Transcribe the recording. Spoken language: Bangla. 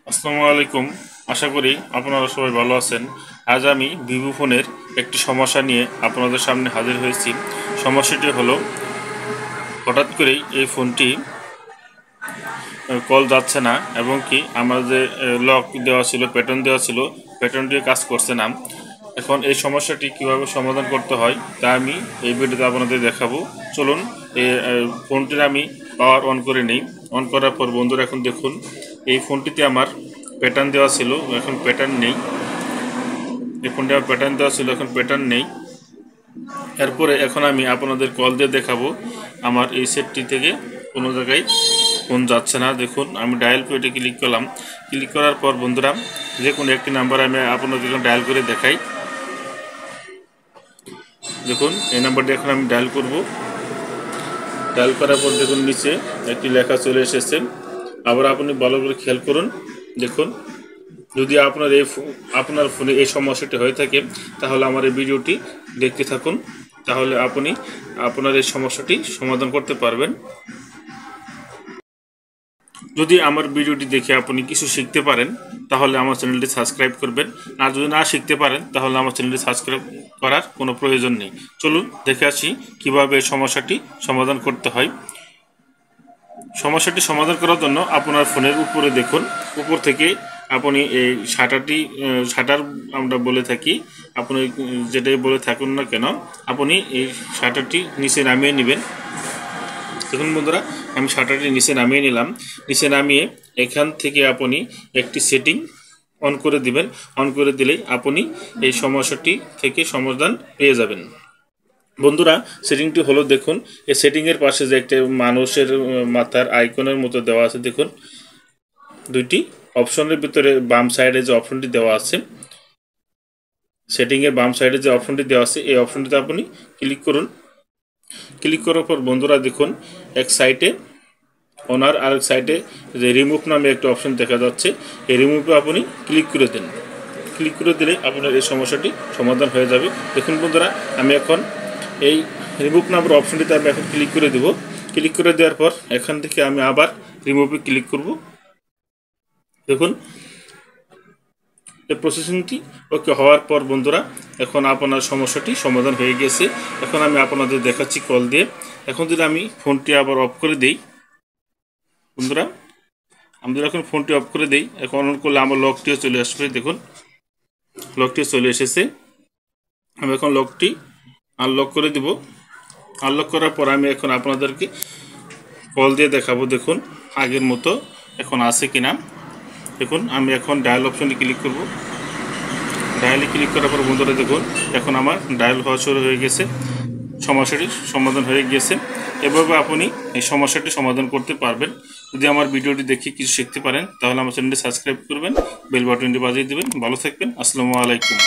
আসসালামু আলাইকুম। আশা করি আপনারা সবাই ভালো আছেন। আজ আমি ভিভো ফোনের একটি সমস্যা নিয়ে আপনাদের সামনে হাজির হয়েছি। সমস্যাটি হলো, হঠাৎ করেই এই ফোনটি কল যাচ্ছে না এবং কি আমার যে লক দেওয়া ছিল, প্যাটার্ন দেওয়া ছিল, প্যাটার্নটি কাজ করছে না। এখন এই সমস্যাটি কিভাবে সমাধান করতে হয় তা আমি এই ভিডিওতে আপনাদের দেখাবো। চলুন এই ফোনটির আমি পাওয়ার অন করে নিই। অন করার পর বন্ধুরা এখন দেখুন, এই ফোনটিতে আমার প্যাটার্ন দেওয়া ছিল, এখন প্যাটার্ন নেই। এই ফোনটি আমার প্যাটার্ন দেওয়া ছিল, এখন প্যাটার্ন নেই। এরপরে এখন আমি আপনাদের কল দিয়ে দেখাবো আমার এই সেটটি থেকে কোনো জায়গায় ফোন যাচ্ছে না। দেখুন, আমি ডায়াল পেটে ক্লিক করলাম। ক্লিক করার পর বন্ধুরা যে কোনো একটি নাম্বার আমি আপনাদের ডায়াল করে দেখাই। দেখুন, এই নাম্বারটি এখন আমি ডায়াল করব। ডায়াল করার পর দেখুন নিচে একটি লেখা চলে এসেছে। আবার আপনি ভালো করে খেয়াল করুন। দেখুন, যদি আপনার ফোনে এই সমস্যাটি হয়ে থাকে তাহলে আমার এই ভিডিওটি দেখতে থাকুন, তাহলে আপনি আপনার এই সমস্যাটি সমাধান করতে পারবেন। যদি আমার ভিডিওটি দেখে আপনি কিছু শিখতে পারেন তাহলে আমার চ্যানেলটি সাবস্ক্রাইব করবেন, আর যদি না শিখতে পারেন তাহলে আমার চ্যানেলটি সাবস্ক্রাইব করার কোনো প্রয়োজন নেই। চলুন দেখে আসি কীভাবে এই সমস্যাটি সমাধান করতে হয়। সমস্যাটি সমাধান করার জন্য আপনার ফোনের উপরে দেখুন, উপর থেকে আপনি এই শাটার আমরা বলে থাকি, আপনি যেটাই বলে থাকুন না কেন, আপনি এই শাটারটি নিচে নামিয়ে নেবেন। দেখুন বন্ধুরা, আমি শাটারটি নিচে নামিয়ে নিলাম। নিচে নামিয়ে এখান থেকে আপনি একটি সেটিং অন করে দিবেন। অন করে দিলেই আপনি এই সমস্যাটি থেকে সমাধান পেয়ে যাবেন। বন্ধুরা, সেটিংটি হলো, দেখুন এই সেটিংয়ের পাশে যে একটা মানুষের মাথার আইকনের মতো দেওয়া আছে, দেখুন দুইটি অপশনের ভিতরে বাম সাইডে যে অপশনটি দেওয়া আছে, সেটিংয়ের বাম সাইডে যে অপশনটি দেওয়া আছে, এই অপশনটিতে আপনি ক্লিক করুন। ক্লিক করার পর বন্ধুরা দেখুন, এক সাইডে ওনার আর এক সাইডে যে রিমুভ নামে একটা অপশন দেখা যাচ্ছে, এই রিমুভে আপনি ক্লিক করে দেন। ক্লিক করে দিলে আপনার এই সমস্যাটি সমাধান হয়ে যাবে। দেখুন বন্ধুরা, আমি এখন এই রিমুভ নাম্বার অপশনটিতে আমি এখন ক্লিক করে দেব। ক্লিক করে দেওয়ার পর এখান থেকে আমি আবার রিমুভে ক্লিক করব। দেখুন, এই প্রসেসিংটি ওকে হওয়ার পর বন্ধুরা এখন আপনার সমস্যাটি সমাধান হয়ে গেছে। এখন আমি আপনাদের দেখাচ্ছি কল দিয়ে। এখন যদি আমি ফোনটি আবার অফ করে দিই, বন্ধুরা আমি এখন ফোনটি অফ করে দিই, এখন অন করলে আমার লকটিও চলে আসবে। দেখুন, লকটিও চলে এসেছে। আমি এখন লকটি আনলক করে দেব। আনলক করার পর আমি এখন আপনাদেরকে কল দিয়ে দেখাবো। দেখুন আগের মতো এখন আছে কিনা। দেখুন, আমি এখন ডায়াল অপশনে ক্লিক করব। ডায়ালে ক্লিক করার পর বন্ধুরা দেখুন, এখন আমার ডায়াল হওয়া শুরু হয়ে গেছে। সমস্যাটি সমাধান হয়ে গেছে। এভাবে আপনি এই সমস্যাটি সমাধান করতে পারবেন। যদি আমার ভিডিওটি দেখে কিছু শিখতে পারেন তাহলে আমার চ্যানেলটি সাবস্ক্রাইব করবেন, বেল বাটনটি বাজিয়ে দেবেন। ভালো থাকবেন। আসসালামু আলাইকুম।